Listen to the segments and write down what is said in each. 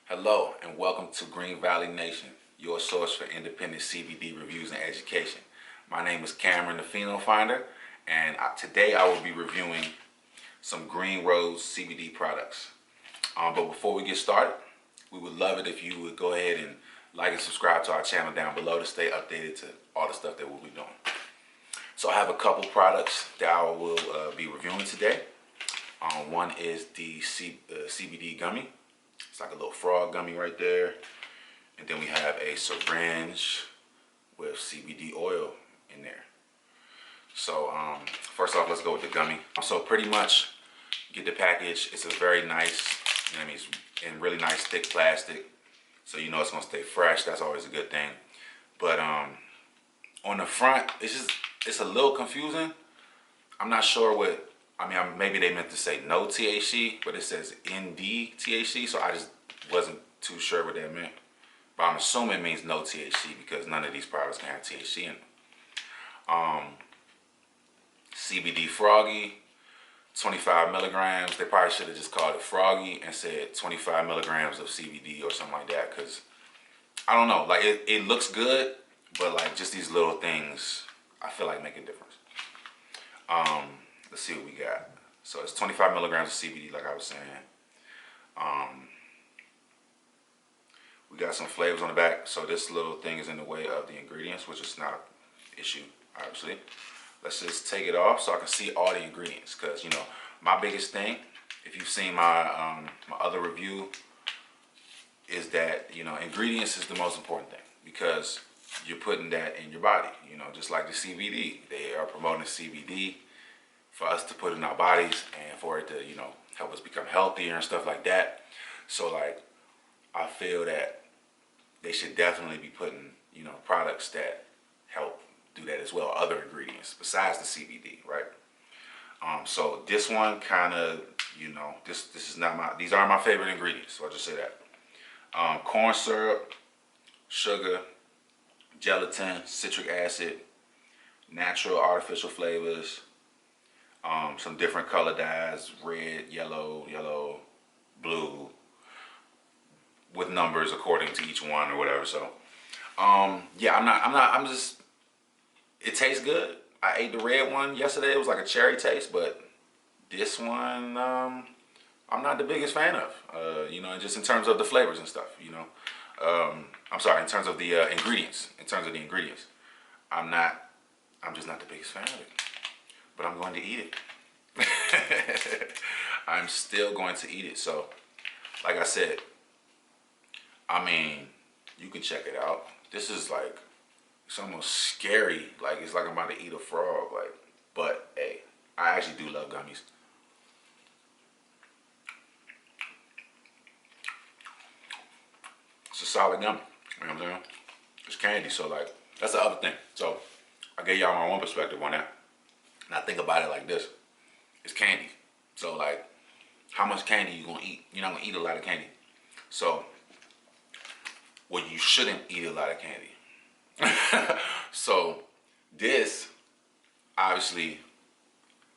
Hello and welcome to Green Valley Nation, your source for independent CBD reviews and education. My name is Cameron, the Pheno Finder, and today I will be reviewing some Green Rose CBD products. But before we get started, we would love it if you would go ahead and like and subscribe to our channel down below to stay updated to all the stuff that we'll be doing. So I have a couple products that I will be reviewing today. One is the Cbd Gummy. It's like a little frog gummy right there. And then we have a syringe with CBD oil in there. So first off, let's go with the gummy. So pretty much get the package. It's a very nice, it's in really nice thick plastic. So you know it's gonna stay fresh. That's always a good thing. But on the front, it's a little confusing. I'm not sure what, maybe they meant to say no THC, but it says ND THC, so I just wasn't too sure what that meant. But I'm assuming it means no THC because none of these products can have THC in them. CBD Froggy, 25 milligrams. They probably should have just called it Froggy and said 25 milligrams of CBD or something like that, because I don't know, like it looks good, but like just these little things I feel like make a difference. Let's see what we got. So it's 25 milligrams of CBD, like I was saying. We got some flavors on the back. So this little thing is in the way of the ingredients, which is not an issue, obviously. Let's just take it off so I can see all the ingredients. Because, you know, my biggest thing, if you've seen my, my other review, is that, you know, ingredients is the most important thing. Because you're putting that in your body, you know, just like the CBD. They are promoting CBD for us to put in our bodies and for it to, you know, help us become healthier and stuff like that. So like, I feel that they should definitely be putting, you know, products that help do that as well, other ingredients besides the CBD, right? So this one kind of, you know, this is not these aren't my favorite ingredients, so I'll just say that. Corn syrup, sugar, gelatin, citric acid, natural artificial flavors, some different color dyes, red, yellow, blue, with numbers according to each one or whatever. So yeah, it tastes good. I ate the red one yesterday. It was like a cherry taste, but this one I'm not the biggest fan of, you know, just in terms of the flavors and stuff, you know. I'm sorry, in terms of the ingredients, I'm just not the biggest fan of it, but I'm going to eat it. I'm still going to eat it. So like I said, you can check it out. This is like, it's almost scary. Like, it's like I'm about to eat a frog. Like, but hey, I actually do love gummies. It's a solid gummy. You know what I'm saying? It's candy, so like, that's the other thing. So I gave y'all my own perspective on that. And I think about it like this. It's candy. So like, how much candy you gonna eat? You're not gonna eat a lot of candy. So, well, you shouldn't eat a lot of candy. So this obviously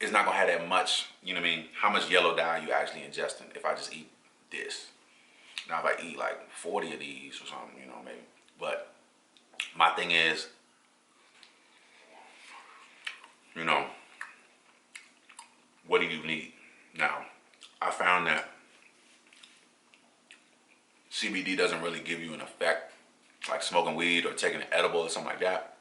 is not gonna have that much, you know what I mean? How much yellow dye you actually ingesting if I just eat this. Now if I eat like 40 of these or something, you know, maybe. But my thing is, you know, what do you need? Now, I found that CBD doesn't really give you an effect like smoking weed or taking an edible or something like that.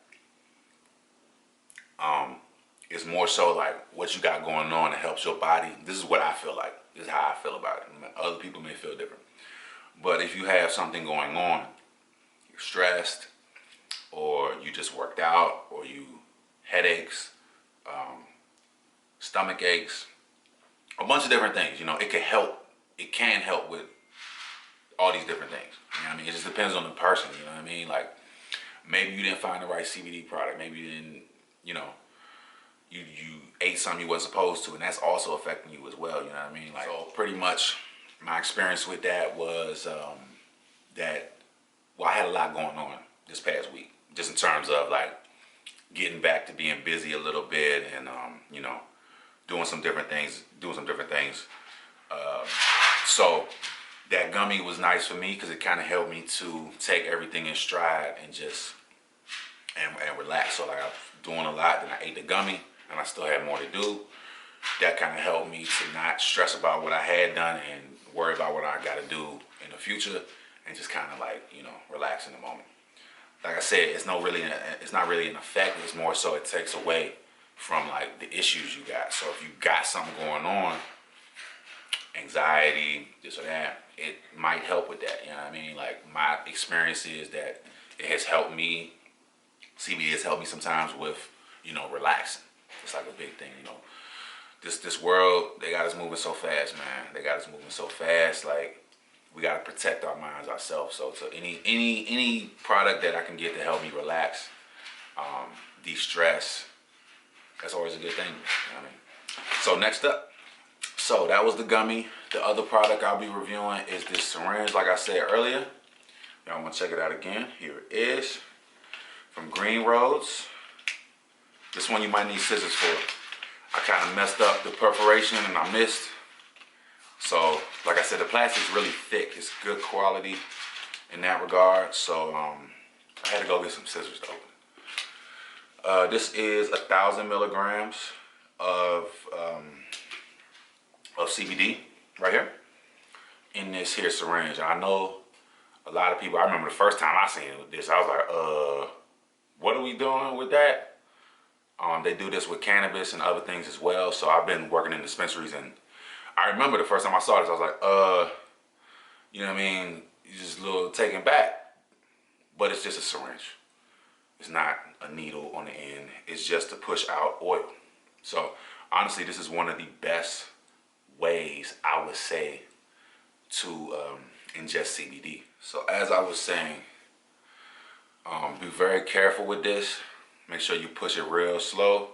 It's more so like what you got going on that helps your body. This is what I feel like. This is how I feel about it. Other people may feel different. But if you have something going on, you're stressed, or you just worked out, or you headaches, stomach aches, a bunch of different things, you know, it can help with all these different things. You know what I mean? It just depends on the person, you know what I mean? Like, maybe you didn't find the right CBD product. Maybe you didn't, you know, you ate something you wasn't supposed to, and that's also affecting you as well, you know what I mean? Like, so pretty much my experience with that was that, well, I had a lot going on this past week, just in terms of like getting back to being busy a little bit and, you know, doing some different things. So that gummy was nice for me because it kind of helped me to take everything in stride and just and relax. So like I was doing a lot, then I ate the gummy and I still had more to do. That kind of helped me to not stress about what I had done and worry about what I got to do in the future, and just kind of like, you know, relax in the moment. Like I said, it's not really an effect. It's more so it takes away from like the issues you got. So if you got something going on, anxiety, this or that, it might help with that. You know what I mean? Like my experience is that it has helped me. CBD has helped me sometimes with, you know, relaxing. It's like a big thing, you know. This world, they got us moving so fast, man. They got us moving so fast. Like we gotta protect our minds ourselves. So any product that I can get to help me relax, de-stress, that's always a good thing. You know what I mean? So next up, so that was the gummy. The other product I'll be reviewing is this syringe, like I said earlier. Y'all wanna check it out again? Here it is, from Green Roads. This one you might need scissors for. I kind of messed up the perforation and I missed. So, like I said, the plastic's really thick. It's good quality in that regard. So, I had to go get some scissors to open it. This is 1,000 milligrams of CBD right here in this here syringe. I know a lot of people, I remember the first time I seen this, I was like, what are we doing with that? They do this with cannabis and other things as well. So I've been working in dispensaries, and I remember the first time I saw this, I was like, you know what I mean? You're just a little taken back, but it's just a syringe. It's not a needle on the end. It's just to push out oil. So honestly, this is one of the best ways, I would say, to ingest CBD. So as I was saying, be very careful with this. Make sure you push it real slow,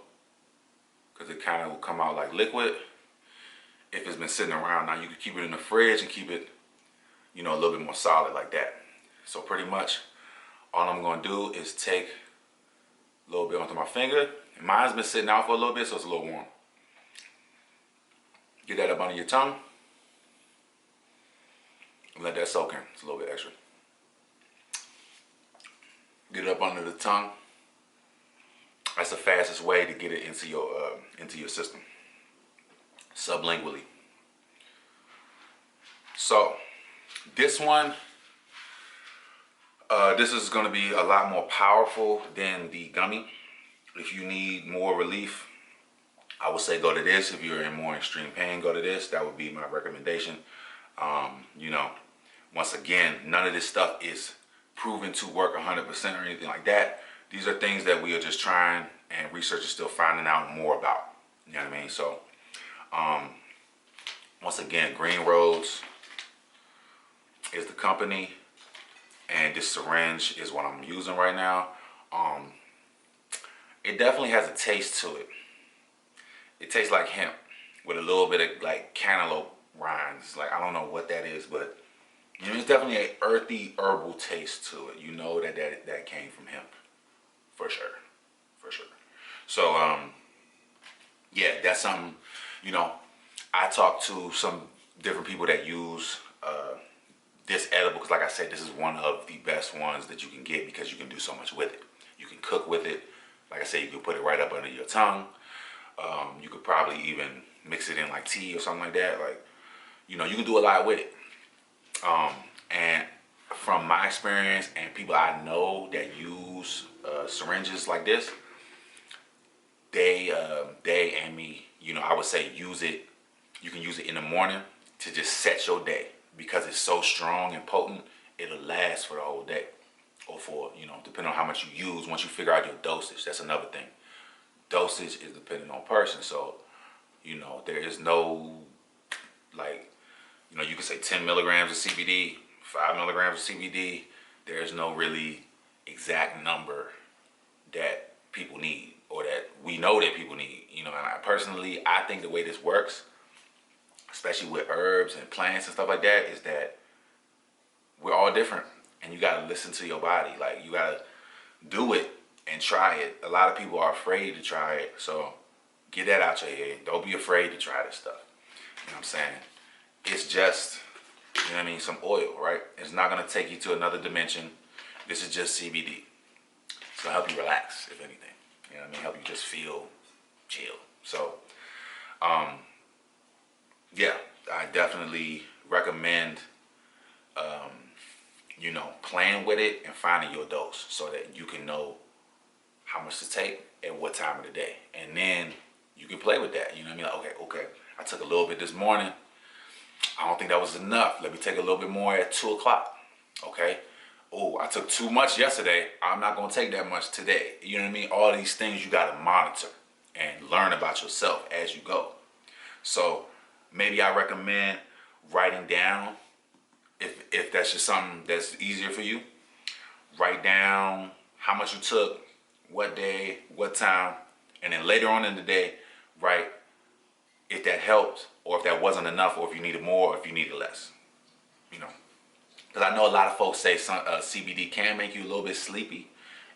because it kind of will come out like liquid. If it's been sitting around, now you can keep it in the fridge and keep it, you know, a little bit more solid like that. So pretty much all I'm gonna do is take a little bit onto my finger. And mine's been sitting out for a little bit, so it's a little warm. Get that up under your tongue and let that soak in. It's a little bit extra. Get it up under the tongue. That's the fastest way to get it into your system, sublingually. So this one, this is going to be a lot more powerful than the gummy. If you need more relief, I would say go to this. If you're in more extreme pain, go to this. That would be my recommendation. You know, once again, none of this stuff is proven to work 100% or anything like that. These are things that we are just trying, and research is still finding out more about. You know what I mean? So, once again, Green Roads is the company, and this syringe is what I'm using right now. It definitely has a taste to it. It tastes like hemp with a little bit of like cantaloupe rinds. Like, I don't know what that is, but you know, it's definitely an earthy, herbal taste to it. You know that came from hemp. For sure, for sure. So, yeah, that's something, you know, I talked to some different people that use this edible, because like I said, this is one of the best ones that you can get because you can do so much with it. You can cook with it. Like I said, you can put it right up under your tongue. You could probably even mix it in like tea or something like that. Like, you know, you can do a lot with it. And from my experience and people I know that use syringes like this, they and me, you know, I would say use it. You can use it in the morning to just set your day, because it's so strong and potent. It'll last for the whole day, or for, you know, depending on how much you use. Once you figure out your dosage, that's another thing. Dosage is dependent on person. So, you know, there is no, like, you know, you can say 10 milligrams of CBD, 5 milligrams of CBD. There's no really exact number that people need, or that we know that people need. You know, and I think the way this works, especially with herbs and plants and stuff like that, is that we're all different, and you gotta listen to your body. Like, you gotta do it and try it. A lot of people are afraid to try it, so get that out your head. Don't be afraid to try this stuff. You know what I'm saying? It's just You know what I mean? Some oil, right? It's not gonna take you to another dimension. This is just CBD. It's gonna help you relax, if anything. You know what I mean? Help you just feel chill. So, yeah, I definitely recommend, you know, playing with it and finding your dose so that you can know how much to take at what time of the day. And then you can play with that. You know what I mean? Like, okay, I took a little bit this morning. I don't think that was enough. Let me take a little bit more at 2 o'clock. Okay. Oh, I took too much yesterday. I'm not going to take that much today. You know what I mean? All these things you got to monitor and learn about yourself as you go. So maybe I recommend writing down, if that's just something that's easier for you. Write down how much you took, what day, what time, and then later on in the day, write if that helped, or if that wasn't enough, or if you needed more, or if you needed less. You know, because I know a lot of folks say CBD can make you a little bit sleepy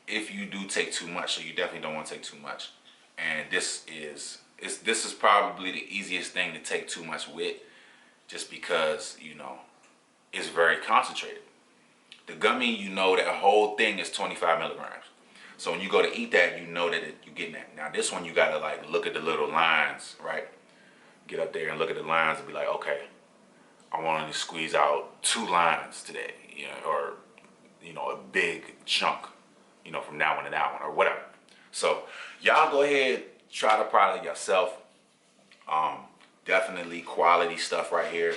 if you do take too much. So you definitely don't want to take too much. And this is probably the easiest thing to take too much with, just because, you know, it's very concentrated. The gummy, you know, that whole thing is 25 milligrams. So when you go to eat that, you know that you're getting that. Now this one, you gotta like look at the little lines, right? Get up there and look at the lines and be like, okay, I want to squeeze out 2 lines today, you know, or, you know, a big chunk, you know, from that one to that one, or whatever. So y'all go ahead, try the product yourself. Definitely quality stuff right here.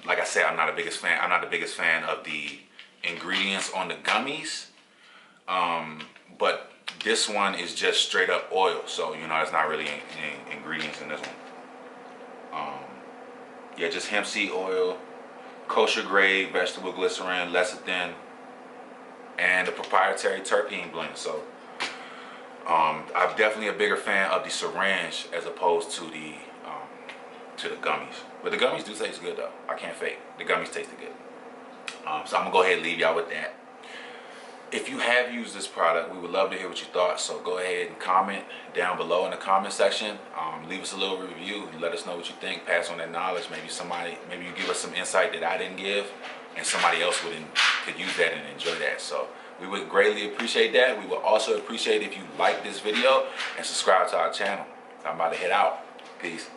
Like I said, I'm not the biggest fan of the ingredients on the gummies. But this one is just straight up oil, so you know, it's not really any ingredients in this one. Yeah, just hemp seed oil, kosher grade vegetable glycerin, lecithin, and the proprietary terpene blend. So I'm definitely a bigger fan of the syringe as opposed to the gummies. But the gummies do taste good though. I can't fake. The gummies tasted good. So I'm gonna go ahead and leave y'all with that. If you have used this product, we would love to hear what you thought. So go ahead and comment down below in the comment section. Leave us a little review and let us know what you think. Pass on that knowledge. Maybe you give us some insight that I didn't give, and somebody else could use that and enjoy that. So we would greatly appreciate that. We would also appreciate if you like this video and subscribe to our channel. I'm about to head out. Peace.